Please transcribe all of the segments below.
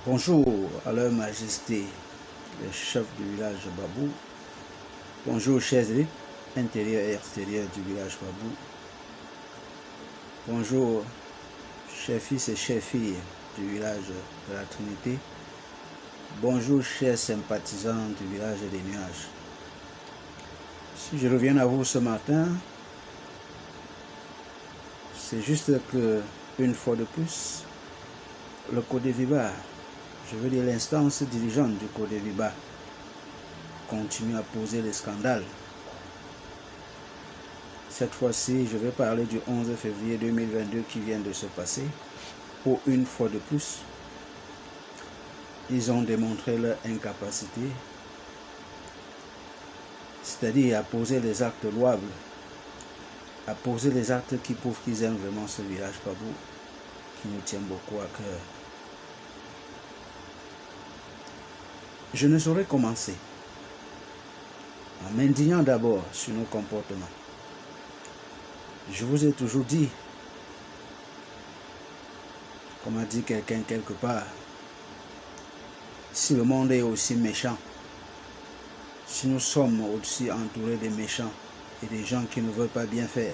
Bonjour à leur majesté, les chefs du village Babou. Bonjour chers élites intérieurs et extérieurs du village Babou. Bonjour chers fils et chères filles du village de la Trinité. Bonjour chers sympathisants du village des nuages. Si je reviens à vous ce matin, c'est juste que, une fois de plus, le Codeviba, je veux dire l'instance dirigeante du Codeviba, continue à poser les scandales. Cette fois-ci, je vais parler du 11 février 2022 qui vient de se passer, où une fois de plus, ils ont démontré leur incapacité, c'est-à-dire à poser les actes louables, à poser les actes qui prouvent qu'ils aiment vraiment ce village Babou, qui nous tient beaucoup à cœur. Je ne saurais commencer en m'indignant d'abord sur nos comportements. Je vous ai toujours dit, comme a dit quelqu'un quelque part, si le monde est aussi méchant, si nous sommes aussi entourés des méchants et des gens qui ne veulent pas bien faire,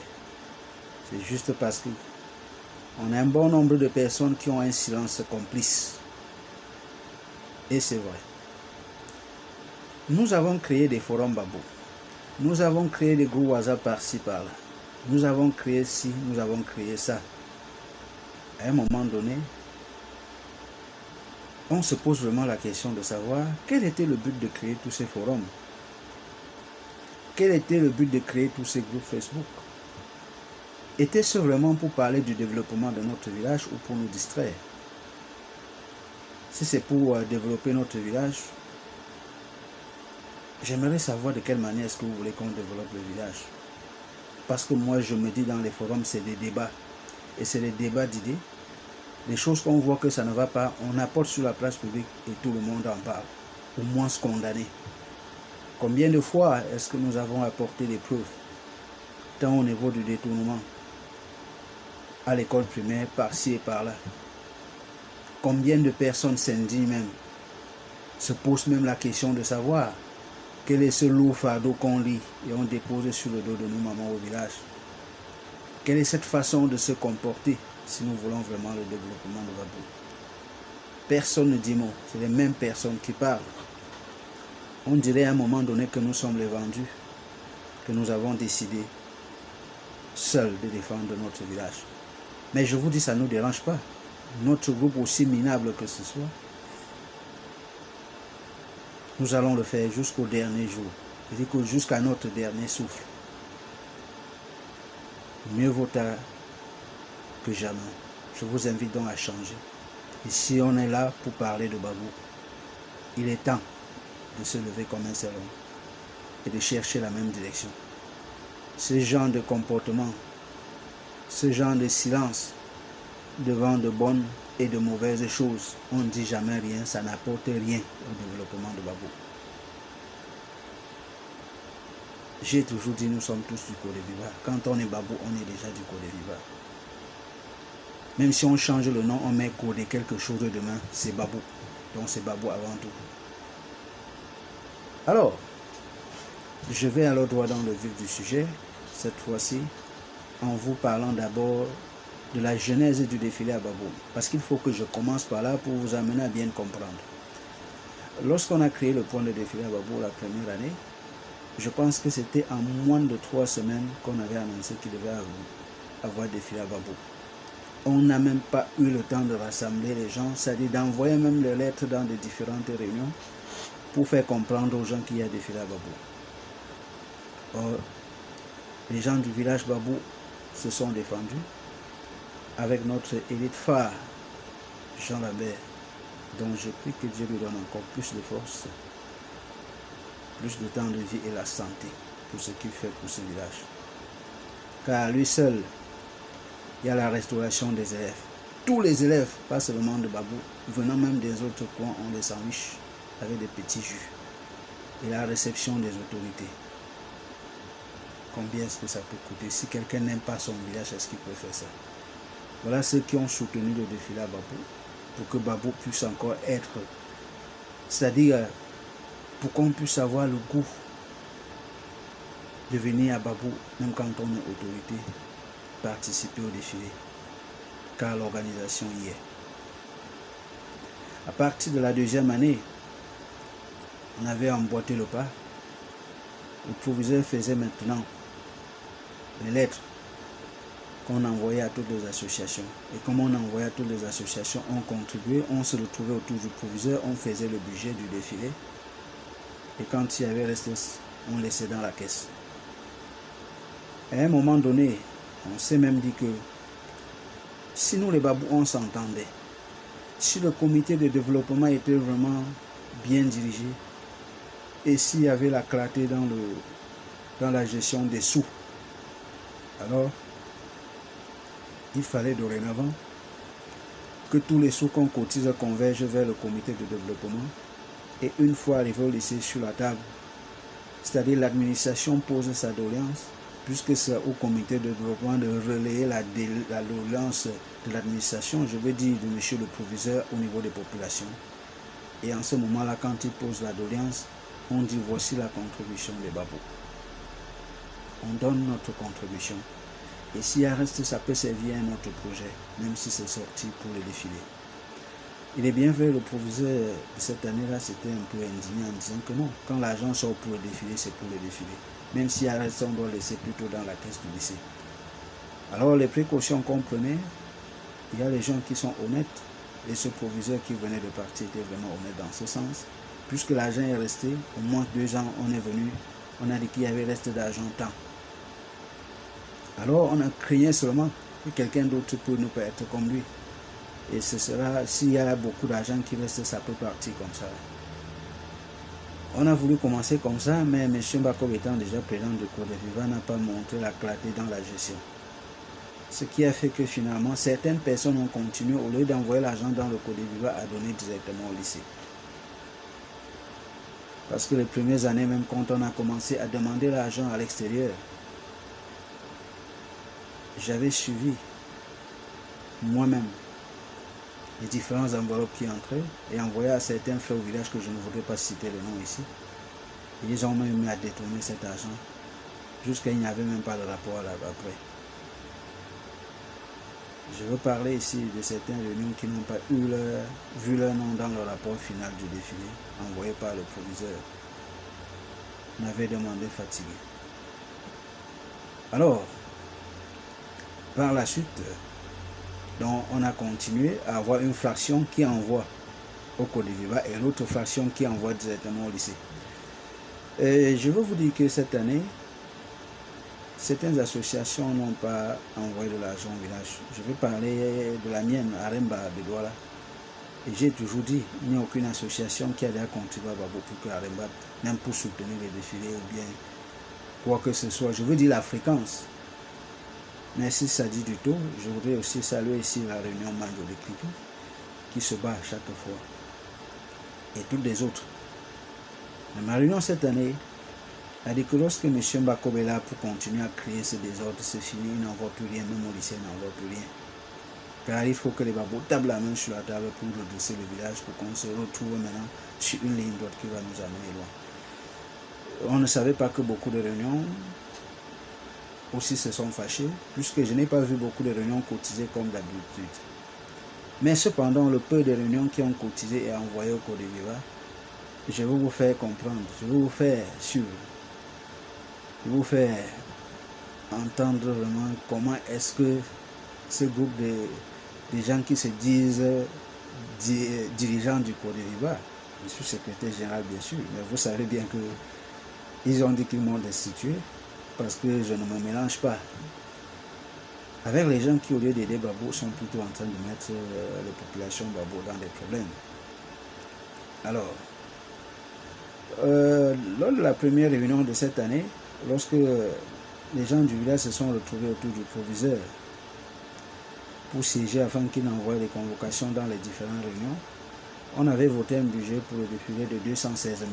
c'est juste parce qu'on a un bon nombre de personnes qui ont un silence complice. Et c'est vrai. Nous avons créé des forums Babou. Nous avons créé des groupes WhatsApp par-ci par-là. Nous avons créé ci, nous avons créé ça. À un moment donné, on se pose vraiment la question de savoir quel était le but de créer tous ces forums. Quel était le but de créer tous ces groupes Facebook? Était-ce vraiment pour parler du développement de notre village ou pour nous distraire? Si c'est pour développer notre village, j'aimerais savoir de quelle manière est-ce que vous voulez qu'on développe le village. Parce que moi, je me dis dans les forums, c'est des débats. Et c'est des débats d'idées. Les choses qu'on voit que ça ne va pas, on apporte sur la place publique et tout le monde en parle. Au moins se condamner. Combien de fois est-ce que nous avons apporté des preuves, tant au niveau du détournement, à l'école primaire, par-ci et par-là. Combien de personnes s'indignent même, se posent même la question de savoir quel est ce lourd fardeau qu'on lit et on dépose sur le dos de nos mamans au village. Quelle est cette façon de se comporter si nous voulons vraiment le développement de Babou? Personne ne dit mot, c'est les mêmes personnes qui parlent. On dirait à un moment donné que nous sommes les vendus, que nous avons décidé seuls de défendre notre village. Mais je vous dis, ça ne nous dérange pas. Notre groupe, aussi minable que ce soit, nous allons le faire jusqu'au dernier jour. Je dis que jusqu'à notre dernier souffle. Mieux vaut tard que jamais. Je vous invite donc à changer. Ici, on est là pour parler de Babou. Il est temps de se lever comme un seul homme et de chercher la même direction. Ce genre de comportement, ce genre de silence devant de bonnes et de mauvaises choses, on ne dit jamais rien, ça n'apporte rien au développement de Babou. J'ai toujours dit, nous sommes tous du Codeviba. Quand on est Babou, on est déjà du Codeviba. Même si on change le nom, on met Codé quelque chose de demain, c'est Babou. Donc c'est Babou avant tout. Alors, je vais alors droit dans le vif du sujet, cette fois-ci, en vous parlant d'abord de la genèse du défilé à Babou. Parce qu'il faut que je commence par là pour vous amener à bien comprendre. Lorsqu'on a créé le point de défilé à Babou la première année, je pense que c'était en moins de 3 semaines qu'on avait annoncé qu'il devait avoir défilé à Babou. On n'a même pas eu le temps de rassembler les gens, c'est-à-dire d'envoyer même les lettres dans des différentes réunions pour faire comprendre aux gens qu'il y a défilé à Babou. Or, les gens du village Babou se sont défendus avec notre élite phare, Jean Lambert, dont je prie que Dieu lui donne encore plus de force, plus de temps de vie et la santé pour ce qu'il fait pour ce village. Car à lui seul, il y a la restauration des élèves. Tous les élèves, pas seulement de Babou, venant même des autres coins, ont des sandwichs avec des petits jus. Et la réception des autorités. Combien est-ce que ça peut coûter? Si quelqu'un n'aime pas son village, est-ce qu'il peut faire ça? Voilà ceux qui ont soutenu le défilé à Babou. pour que Babou puisse encore être, c'est-à-dire pour qu'on puisse avoir le goût de venir à Babou, même quand on est autorité, participer au défilé, car l'organisation y est. À partir de la deuxième année, on avait emboîté le pas. Le proviseur faisait maintenant les lettres qu'on envoyait à toutes les associations. Et comme on envoyait à toutes les associations, on contribuait, on se retrouvait autour du proviseur, on faisait le budget du défilé. Et quand il y avait resté, on laissait dans la caisse. À un moment donné, on s'est même dit que si nous les babous, on s'entendait, si le comité de développement était vraiment bien dirigé, et s'il y avait la clarté dans la gestion des sous, alors il fallait dorénavant que tous les sous qu'on cotise convergent vers le comité de développement. Et une fois arrivé au lycée sur la table, c'est-à-dire l'administration pose sa doléance, puisque c'est au comité de développement de relayer la doléance de l'administration, je veux dire de monsieur le proviseur au niveau des populations. Et en ce moment-là, quand il pose la doléance, on dit voici la contribution des babous. On donne notre contribution. Et s'il reste, ça peut servir à un autre projet, même si c'est sorti pour le défilé. Il est bien vrai, le proviseur de cette année-là, c'était un peu indigné en disant que non, quand l'argent sort pour le défilé, c'est pour le défilé. Même s'il reste, on doit laisser plutôt dans la caisse du lycée. Alors les précautions qu'on prenait, il y a les gens qui sont honnêtes, et ce proviseur qui venait de partir était vraiment honnête dans ce sens. Puisque l'argent est resté, au moins 2 ans, on est venu, on a dit qu'il y avait resté d'argent tant. Alors on a craigné seulement que quelqu'un d'autre peut ne pas être comme lui. Et ce sera, s'il y a beaucoup d'argent qui reste, ça peut partir comme ça. On a voulu commencer comme ça, mais M. Bakob étant déjà président de Codeviva n'a pas montré la clarté dans la gestion. Ce qui a fait que finalement, certaines personnes ont continué, au lieu d'envoyer l'argent dans le Codeviva, à donner directement au lycée. Parce que les premières années, même quand on a commencé à demander l'argent à l'extérieur, j'avais suivi moi-même les différentes enveloppes qui entraient et envoyé à certains frères au village que je ne voudrais pas citer le nom ici. Et ils ont même mis à détourner cet argent jusqu'à il n'y avait même pas de rapport là après. Je veux parler ici de certaines réunions qui n'ont pas vu leur nom dans le rapport final du défilé envoyé par le proviseur. On avait demandé fatigué. Alors, par la suite, donc on a continué à avoir une fraction qui envoie au Codeviva et l'autre fraction qui envoie directement au lycée. Et je veux vous dire que cette année, certaines associations n'ont pas envoyé de l'argent au village. Je vais parler de la mienne, Aremba de Douala. Et j'ai toujours dit, il n'y a aucune association qui a déjà contribué à Babou pour que Aremba, même pour soutenir les défilés ou bien quoi que ce soit. Je veux dire la fréquence. Mais si ça dit du tout, je voudrais aussi saluer ici la réunion Manjo de Kripi qui se bat chaque fois. Et toutes les autres. Mais ma réunion cette année a dit que lorsque M. Bakob est là pour continuer à créer ce désordre, c'est fini, il n'en voit plus rien, même au lycée, il n'en voit plus rien. Car il faut que les babous tablent la main sur la table pour redresser le village, pour qu'on se retrouve maintenant sur une ligne droite qui va nous amener loin. On ne savait pas que beaucoup de réunions aussi se sont fâchés, puisque je n'ai pas vu beaucoup de réunions cotisées comme d'habitude. Mais cependant, le peu de réunions qui ont cotisé et envoyé au Codeviva, je vais vous faire comprendre, je vais vous faire suivre, je vais vous faire entendre vraiment comment est-ce que ce groupe de gens qui se disent dirigeants du Codeviva, je suis secrétaire général bien sûr, mais vous savez bien que ils ont dit qu'ils m'ont destitué, parce que je ne me mélange pas avec les gens qui, au lieu d'aider Babou, sont plutôt en train de mettre les populations Babou dans des problèmes. Alors, lors de la première réunion de cette année, lorsque les gens du village se sont retrouvés autour du proviseur pour siéger afin qu'il envoie les convocations dans les différentes réunions, on avait voté un budget pour le défilé de 216 000.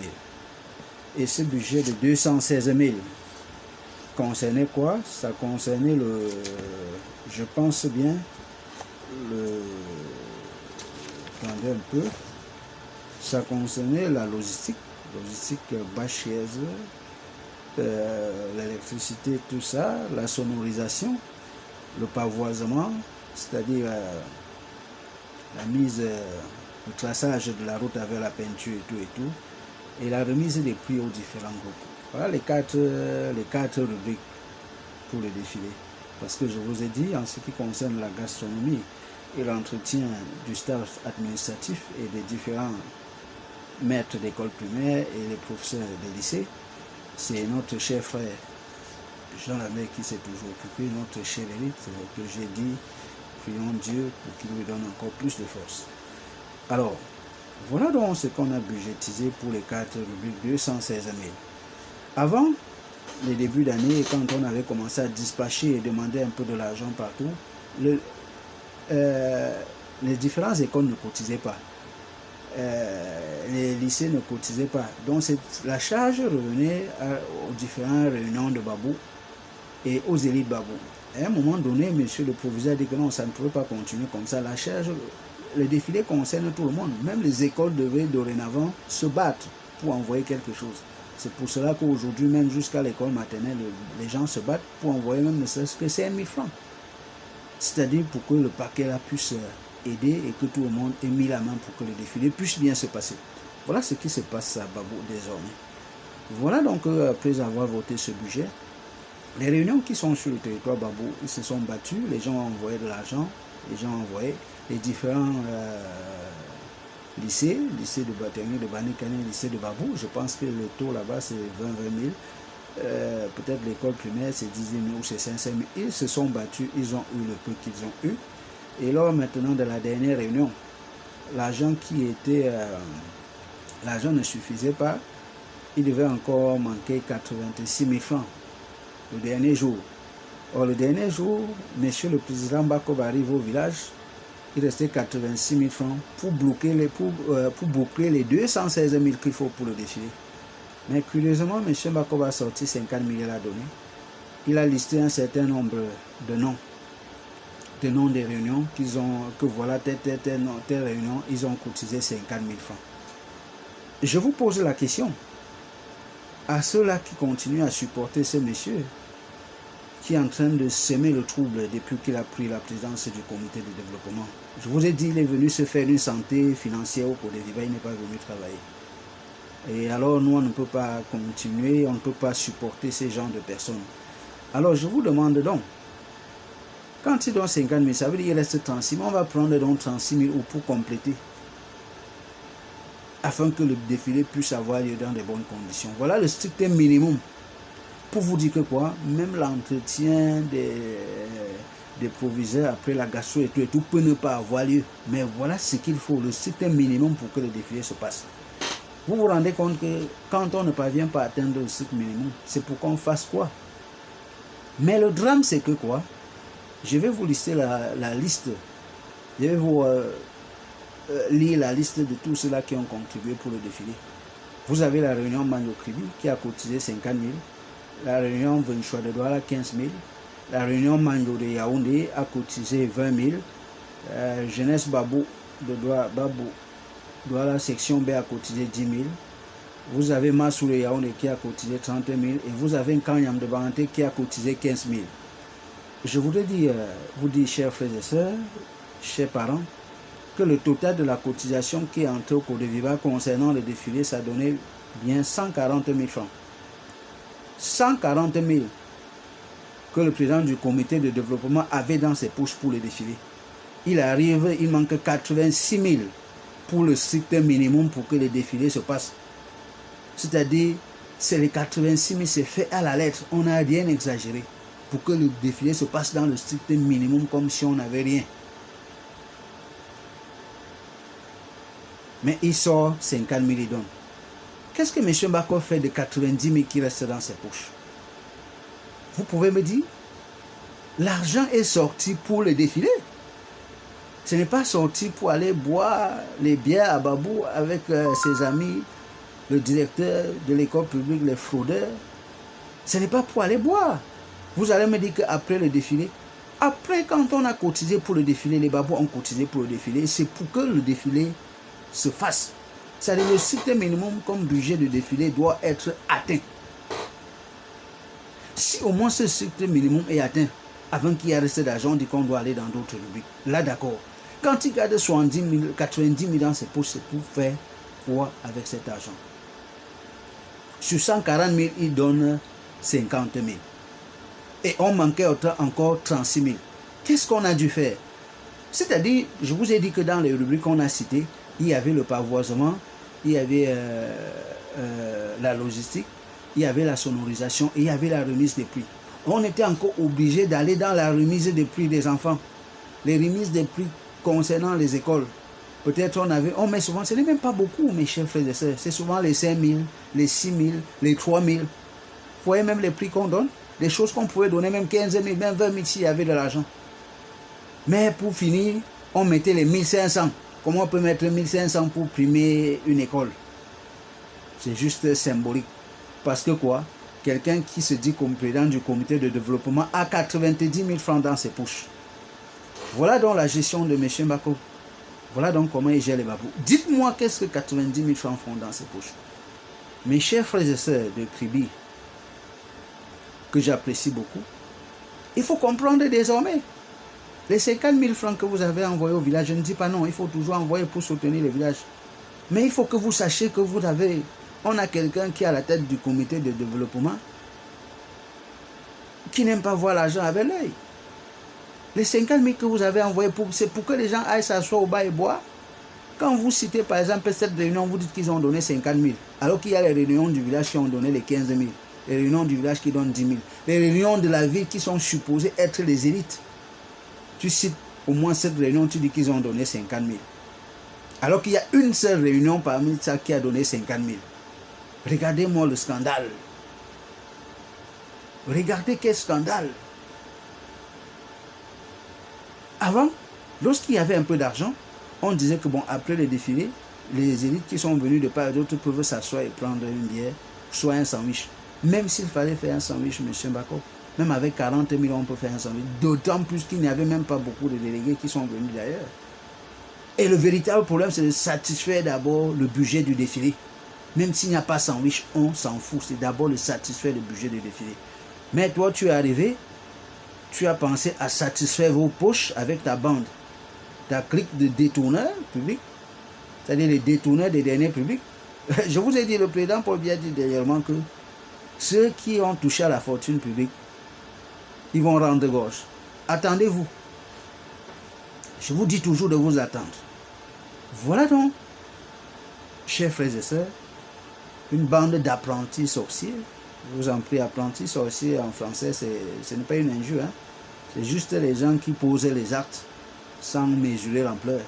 Et ce budget de 216 000 concernait quoi? Ça concernait je pense bien, m'attendais un peu. Ça concernait la logistique bacheuse, l'électricité, tout ça, la sonorisation, le pavoisement, c'est-à-dire la mise, le traçage de la route avec la peinture et tout, et la remise des prix aux différents groupes. Voilà les quatre rubriques pour le défilé. Parce que je vous ai dit, en ce qui concerne la gastronomie et l'entretien du staff administratif et des différents maîtres d'école primaire et les professeurs des lycées, c'est notre cher frère Jean Lamère qui s'est toujours occupé, notre cher élite, que j'ai dit, prions Dieu pour qu'il lui donne encore plus de force. Alors, voilà donc ce qu'on a budgétisé pour les 4 rubriques, 216 000. Avant les débuts d'année, quand on avait commencé à dispatcher et demander un peu de l'argent partout, les différentes écoles ne cotisaient pas. Les lycées ne cotisaient pas. Donc la charge revenait aux différentes réunions de Babou et aux élites Babou. À un moment donné, monsieur le proviseur a dit que non, ça ne pouvait pas continuer comme ça. La charge, le défilé concerne tout le monde. Même les écoles devaient dorénavant se battre pour envoyer quelque chose. C'est pour cela qu'aujourd'hui, même jusqu'à l'école maternelle, les gens se battent pour envoyer même ne serait-ce que 5 000 francs. C'est-à-dire pour que le paquet là puisse aider et que tout le monde ait mis la main pour que le défilé puisse bien se passer. Voilà ce qui se passe à Babou désormais. Voilà donc après avoir voté ce budget, les réunions qui sont sur le territoire Babou, ils se sont battus, les gens ont envoyé de l'argent, les gens ont envoyé les différents lycées de Batéry, de Banikane, lycée de Babou. Je pense que le taux là-bas c'est 20 000. Peut-être l'école primaire c'est 10 000 ou c'est 500 000. Ils se sont battus, ils ont eu le peu qu'ils ont eu. Et lors maintenant de la dernière réunion, l'argent l'argent ne suffisait pas. Il devait encore manquer 86 000 francs le dernier jour. Or, le dernier jour, monsieur le président Bakob arrive au village, il restait 86 000 francs pour boucler les 216 000 qu'il faut pour le défilé. Mais curieusement, monsieur Bakob a sorti 50 000 à donner. Il a listé un certain nombre de noms des réunions que voilà, telle réunion, ils ont cotisé 50 000 francs. Je vous pose la question, à ceux-là qui continuent à supporter ce monsieur, qui est en train de semer le trouble depuis qu'il a pris la présidence du comité de développement. Je vous ai dit, il est venu se faire une santé financière au Côte d'Ivoire, il n'est pas venu travailler. Et alors, nous, on ne peut pas continuer, on ne peut pas supporter ces genres de personnes. Alors, je vous demande donc, quand il donne 50 000, ça veut dire qu'il reste 36 000, on va prendre donc 36 000 pour compléter, afin que le défilé puisse avoir lieu dans de bonnes conditions. Voilà le strict minimum. Pour vous dire que quoi, même l'entretien des proviseurs après la gastro et tout peut ne pas avoir lieu. Mais voilà ce qu'il faut, le strict minimum pour que le défilé se passe. Vous vous rendez compte que quand on ne parvient pas à atteindre le strict minimum, c'est pour qu'on fasse quoi? Mais le drame, c'est que quoi? Je vais vous lister la liste. Je vais vous lire la liste de tous ceux-là qui ont contribué pour le défilé. Vous avez la réunion Manio-Kribi qui a cotisé 50 000. La réunion Venchois de Douala 15 000. La réunion Mango de Yaoundé a cotisé 20 000. Jeunesse Babou de Douala section B a cotisé 10 000. Vous avez Massou de Yaoundé qui a cotisé 30 000. Et vous avez Nkanyam de Banté qui a cotisé 15 000. Je voudrais vous dire, chers frères et sœurs, chers parents, que le total de la cotisation qui est entrée au Côte d'Ivoire concernant le défilé, ça donnait bien 140 000 francs. 140 000 que le président du comité de développement avait dans ses poches pour le défilé. Il manque 86 000 pour le strict minimum pour que le défilé se passe. C'est-à-dire, c'est les 86 000, c'est fait à la lettre. On n'a rien exagéré pour que le défilé se passe dans le strict minimum comme si on n'avait rien. Mais il sort 50 000 et donne. Qu'est-ce que M. Bako fait de 90 000 qui restent dans ses poches? Vous pouvez me dire? L'argent est sorti pour le défilé. Ce n'est pas sorti pour aller boire les bières à Babou avec ses amis, le directeur de l'école publique, les fraudeurs. Ce n'est pas pour aller boire. Vous allez me dire qu'après le défilé, Après, quand on a cotisé pour le défilé, les babous ont cotisé pour le défilé, c'est pour que le défilé se fasse. C'est-à-dire le strict minimum comme budget de défilé doit être atteint. Si au moins ce strict minimum est atteint, avant qu'il y ait resté d'argent, on dit qu'on doit aller dans d'autres rubriques. Là, d'accord. Quand il garde 70 000, 90 000 dans ses poches, c'est pour faire quoi avec cet argent? Sur 140 000, il donne 50 000. Et on manquait encore 36 000. Qu'est-ce qu'on a dû faire? C'est-à-dire, je vous ai dit que dans les rubriques qu'on a citées, il y avait le pavoisement, il y avait la logistique, il y avait la sonorisation et il y avait la remise des prix. On était encore obligé d'aller dans la remise des prix des enfants. Les remises des prix concernant les écoles. Peut-être on met souvent, ce n'est même pas beaucoup, mes chers frères et sœurs. C'est souvent les 5 000, les 6 000, les 3 000. Vous voyez même les prix qu'on donne. Des choses qu'on pouvait donner, même 15 000, même 20 000 s'il y avait de l'argent. Mais pour finir, on mettait les 1500. Comment on peut mettre 1500 pour primer une école? C'est juste symbolique. Parce que quoi? Quelqu'un qui se dit comme président du comité de développement a 90 000 francs dans ses poches. Voilà donc la gestion de M. Mbako. Voilà donc comment il gère les babous. Dites-moi qu'est-ce que 90 000 francs font dans ses poches. Mes chers frères et sœurs de Kribi, que j'apprécie beaucoup, il faut comprendre désormais. Les 50 000 francs que vous avez envoyés au village, je ne dis pas non, il faut toujours envoyer pour soutenir le village. Mais il faut que vous sachiez que on a quelqu'un qui est à la tête du comité de développement qui n'aime pas voir l'argent avec l'œil. Les 50 000 que vous avez envoyés, c'est pour que les gens aillent s'asseoir au bas et boire. Quand vous citez par exemple cette réunion, vous dites qu'ils ont donné 50 000, alors qu'il y a les réunions du village qui ont donné les 15 000, les réunions du village qui donnent 10 000, les réunions de la ville qui sont supposées être les élites. Tu cites au moins cette réunion, tu dis qu'ils ont donné 50 000. Alors qu'il y a une seule réunion parmi ça qui a donné 50 000. Regardez-moi le scandale. Regardez quel scandale. Avant, lorsqu'il y avait un peu d'argent, on disait que bon, après le défilé, les élites qui sont venues de part et d'autre peuvent s'asseoir et prendre une bière, soit un sandwich. Même s'il fallait faire un sandwich, M. Mbako, même avec 40 000, on peut faire un sandwich. D'autant plus qu'il n'y avait même pas beaucoup de délégués qui sont venus d'ailleurs. Et le véritable problème, c'est de satisfaire d'abord le budget du défilé. Même s'il n'y a pas sandwich, on s'en fout. C'est d'abord de satisfaire le budget du défilé. Mais toi, tu es arrivé, tu as pensé à satisfaire vos poches avec ta bande. Ta clique de détourneurs publics, c'est-à-dire les détourneurs des derniers publics. Je vous ai dit, le président Paul Biya dit dernièrement que ceux qui ont touché à la fortune publique, ils vont rendre gorge. Attendez-vous. Je vous dis toujours de vous attendre. Voilà donc, chers frères et sœurs, une bande d'apprentis sorciers. Je vous en prie, apprentis sorciers en français, ce n'est pas une injure. Hein? C'est juste les gens qui posaient les actes sans mesurer l'ampleur,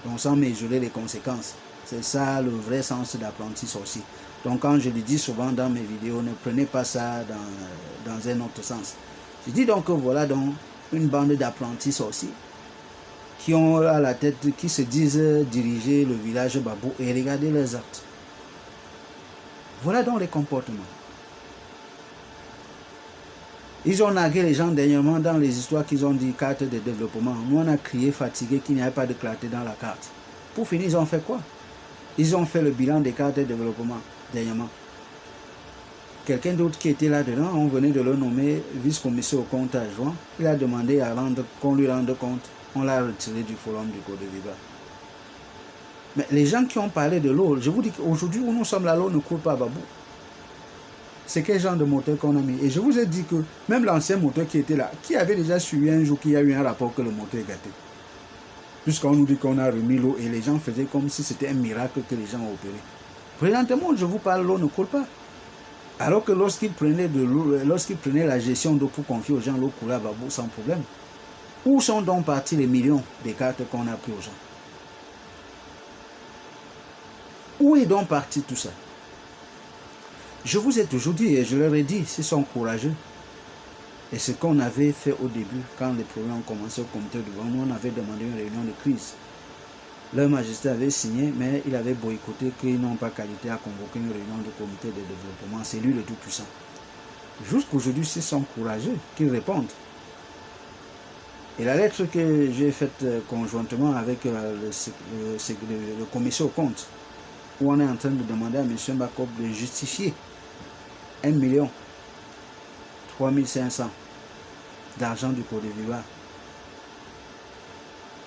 donc sans mesurer les conséquences. C'est ça le vrai sens d'apprenti sorcier. Donc quand je le dis souvent dans mes vidéos, ne prenez pas ça dans un autre sens. Je dis donc que voilà donc une bande d'apprentis sorciers qui ont à la tête, qui se disent diriger le village Babou et regardez leurs actes. Voilà donc les comportements. Ils ont nargué les gens dernièrement dans les histoires qu'ils ont dit carte de développement. Nous on a crié fatigué qu'il n'y avait pas de clarté dans la carte. Pour finir, ils ont fait quoi? Ils ont fait le bilan des cartes de développement dernièrement. Quelqu'un d'autre qui était là-dedans, on venait de le nommer vice-commissaire au compte adjoint. Il a demandé qu'on lui rende compte. On l'a retiré du forum du Code de Viva. Mais les gens qui ont parlé de l'eau, je vous dis qu'aujourd'hui où nous sommes là, l'eau ne coule pas à Babou. C'est quel genre de moteur qu'on a mis? Et je vous ai dit que même l'ancien moteur qui était là, qui avait déjà suivi un jour qu'il y a eu un rapport que le moteur est gâté. Puisqu'on nous dit qu'on a remis l'eau et les gens faisaient comme si c'était un miracle que les gens ont opéré. Présentement, je vous parle, l'eau ne coule pas. Alors que lorsqu'ils prenaient la gestion d'eau pour confier aux gens, l'eau coulait à Babou sans problème. Où sont donc partis les millions des cartes qu'on a pris aux gens? Où est donc parti tout ça? Je vous ai toujours dit, et je leur ai dit, s'ils sont courageux, et ce qu'on avait fait au début, quand les problèmes ont commencé au comité de gouvernement, on avait demandé une réunion de crise. Leur Majesté avait signé, mais il avait boycotté qu'ils n'ont pas qualité à convoquer une réunion du comité de développement. C'est lui le Tout-Puissant. Jusqu'aujourd'hui, s'ils sont courageux, qu'ils répondent. Et la lettre que j'ai faite conjointement avec le commissaire au compte, où on est en train de demander à M. Mbakop de justifier 1 3 500 d'argent du Côte d'Ivoire,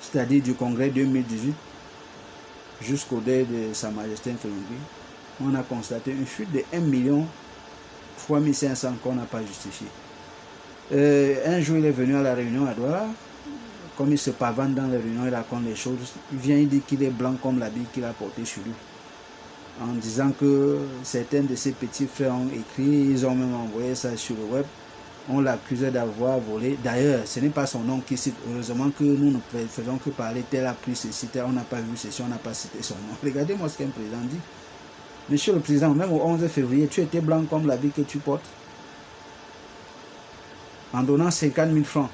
c'est-à-dire du congrès 2018 jusqu'au dé de Sa Majesté Mfenoubi, on a constaté une fuite de 1 3 500 qu'on n'a pas justifié. Un jour, il est venu à la réunion à Douala. Comme il se pavane dans les réunions, il raconte les choses. Il vient, il dit qu'il est blanc comme l'habit qu'il a porté sur lui. En disant que certains de ses petits frères ont écrit, ils ont même envoyé ça sur le web. On l'accusait d'avoir volé. D'ailleurs, ce n'est pas son nom qui cite. Heureusement que nous ne faisons que parler. Tel a pris ceci, tel on n'a pas vu ceci, on n'a pas cité son nom. Regardez-moi ce qu'un président dit. Monsieur le Président, même au 11 février, tu étais blanc comme l'habit que tu portes. En donnant 50 000 francs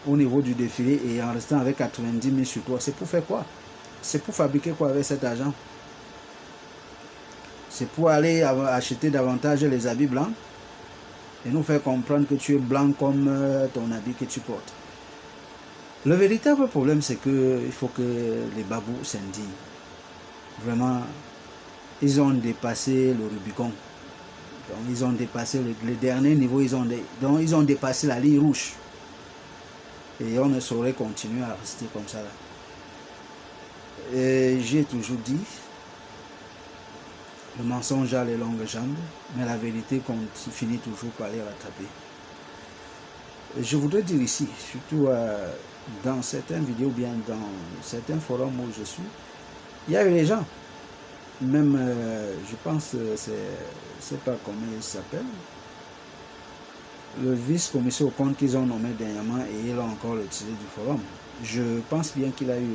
au niveau du défilé et en restant avec 90 000 sur toi. C'est pour faire quoi? C'est pour fabriquer quoi avec cet argent? C'est pour aller acheter davantage les habits blancs et nous faire comprendre que tu es blanc comme ton habit que tu portes. Le véritable problème, c'est qu'il faut que les babous s'indignent. Vraiment, ils ont dépassé le Rubicon. Donc, ils ont dépassé le dernier niveau, donc ils ont dépassé la ligne rouge. Et on ne saurait continuer à rester comme ça. J'ai toujours dit, le mensonge a les longues jambes, mais la vérité finit toujours par les rattraper. Je voudrais dire ici, surtout dans certaines vidéos, bien dans certains forums où je suis, il y a eu les gens, même, je pense, c'est pas comment il s'appelle, le vice-commissaire au compte qu'ils ont nommé dernièrement et ils l'ont encore retiré du forum. Je pense bien qu'il a eu,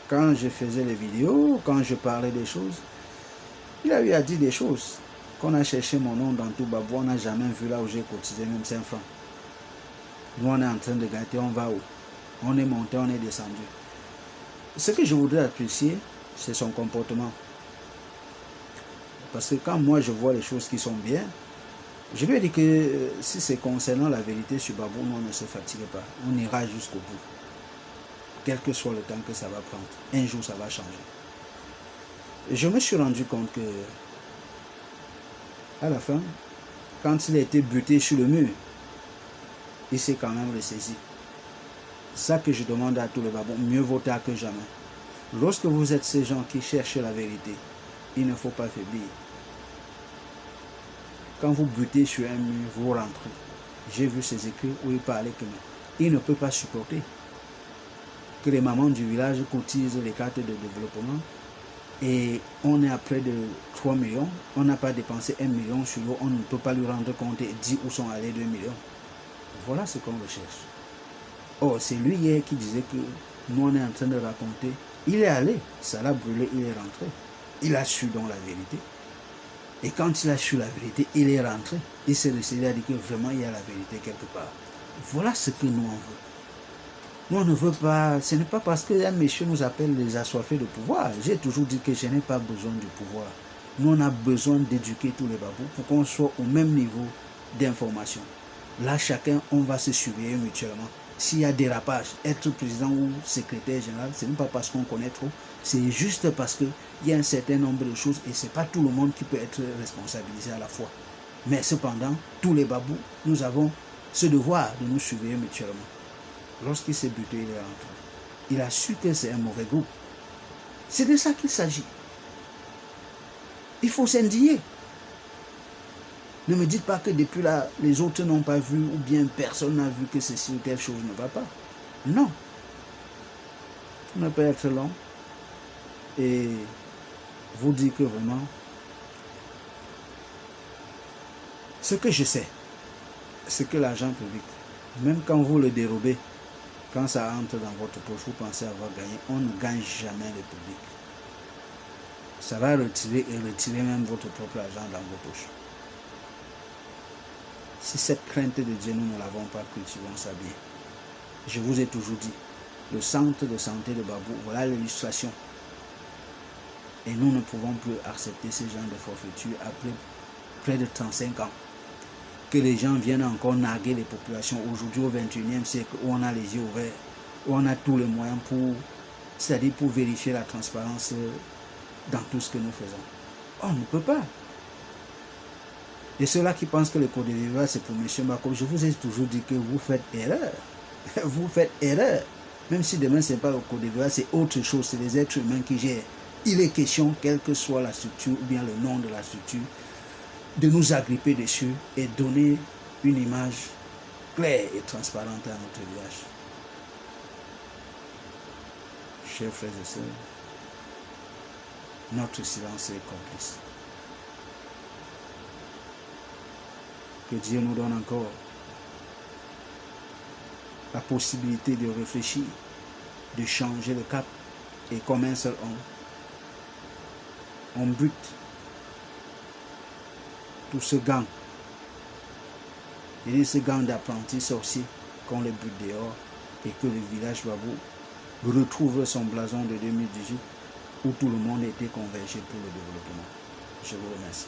quand je faisais les vidéos, quand je parlais des choses, il a eu à dire des choses. Qu'on a cherché mon nom dans tout Babou, on n'a jamais vu là où j'ai cotisé même 5 francs. Nous on est en train de gâter, on va où? On est monté, on est descendu. Ce que je voudrais apprécier, c'est son comportement. Parce que quand moi je vois les choses qui sont bien, je lui ai dit que si c'est concernant la vérité sur Babou, nous on ne se fatigue pas. On ira jusqu'au bout. Quel que soit le temps que ça va prendre. Un jour ça va changer. Et je me suis rendu compte que à la fin, quand il a été buté sur le mur, il s'est quand même ressaisi. C'est ça que je demande à tous les babous, mieux vaut tard que jamais. Lorsque vous êtes ces gens qui cherchent la vérité, il ne faut pas faiblir. Quand vous butez sur un mur, vous rentrez. J'ai vu ces écrits où il parlait que il ne peut pas supporter que les mamans du village cotisent les cartes de développement et on est à près de 3 millions, on n'a pas dépensé 1 million sur l'eau, on ne peut pas lui rendre compte et dire où sont allés 2 millions. Voilà ce qu'on recherche. Or, c'est lui hier qui disait que nous on est en train de raconter, il est allé, ça l'a brûlé, il est rentré. Il a su donc la vérité. Et quand il a su la vérité, il est rentré. Il s'est décidé à dire que vraiment il y a la vérité quelque part. Voilà ce que nous on veut. Nous on ne veut pas, ce n'est pas parce qu'un monsieur nous appelle les assoiffés de pouvoir. J'ai toujours dit que je n'ai pas besoin du pouvoir. Nous on a besoin d'éduquer tous les babous pour qu'on soit au même niveau d'information. Là chacun, on va se surveiller mutuellement. S'il y a dérapage, être président ou secrétaire général, ce n'est pas parce qu'on connaît trop, c'est juste parce qu'il y a un certain nombre de choses et ce n'est pas tout le monde qui peut être responsabilisé à la fois. Mais cependant, tous les babous, nous avons ce devoir de nous surveiller mutuellement. Lorsqu'il s'est buté, il est rentré. Il a su que c'est un mauvais groupe. C'est de ça qu'il s'agit. Il faut s'indigner. Ne me dites pas que depuis là, les autres n'ont pas vu ou bien personne n'a vu que ceci ou telle chose ne va pas. Non. On ne peut être long et vous dire que vraiment, ce que je sais, c'est que l'argent public, même quand vous le dérobez, quand ça entre dans votre poche, vous pensez avoir gagné, on ne gagne jamais le public. Ça va retirer et retirer même votre propre argent dans vos poches. Si cette crainte de Dieu, nous ne l'avons pas, cultivons ça bien. Je vous ai toujours dit, le centre de santé de Babou, voilà l'illustration. Et nous ne pouvons plus accepter ce genre de forfaiture après près de 35 ans. que les gens viennent encore narguer les populations aujourd'hui au 21e siècle où on a les yeux ouverts, où on a tous les moyens pour, c'est-à-dire pour vérifier la transparence dans tout ce que nous faisons. On ne peut pas. Et ceux-là qui pensent que le Côte d'Ivoire c'est pour M. Makom, je vous ai toujours dit que vous faites erreur. Vous faites erreur. Même si demain ce n'est pas le Côte d'Ivoire, c'est autre chose, c'est les êtres humains qui gèrent. Il est question, quelle que soit la structure ou bien le nom de la structure, de nous agripper dessus et donner une image claire et transparente à notre village. Chers frères et sœurs, notre silence est complice. Que Dieu nous donne encore la possibilité de réfléchir, de changer le cap et comme un seul homme, on bute tout ce gang. Il y a ce gang d'apprentis sorciers qu'on les bute dehors et que le village Babou retrouve son blason de 2018 où tout le monde était convergé pour le développement. Je vous remercie.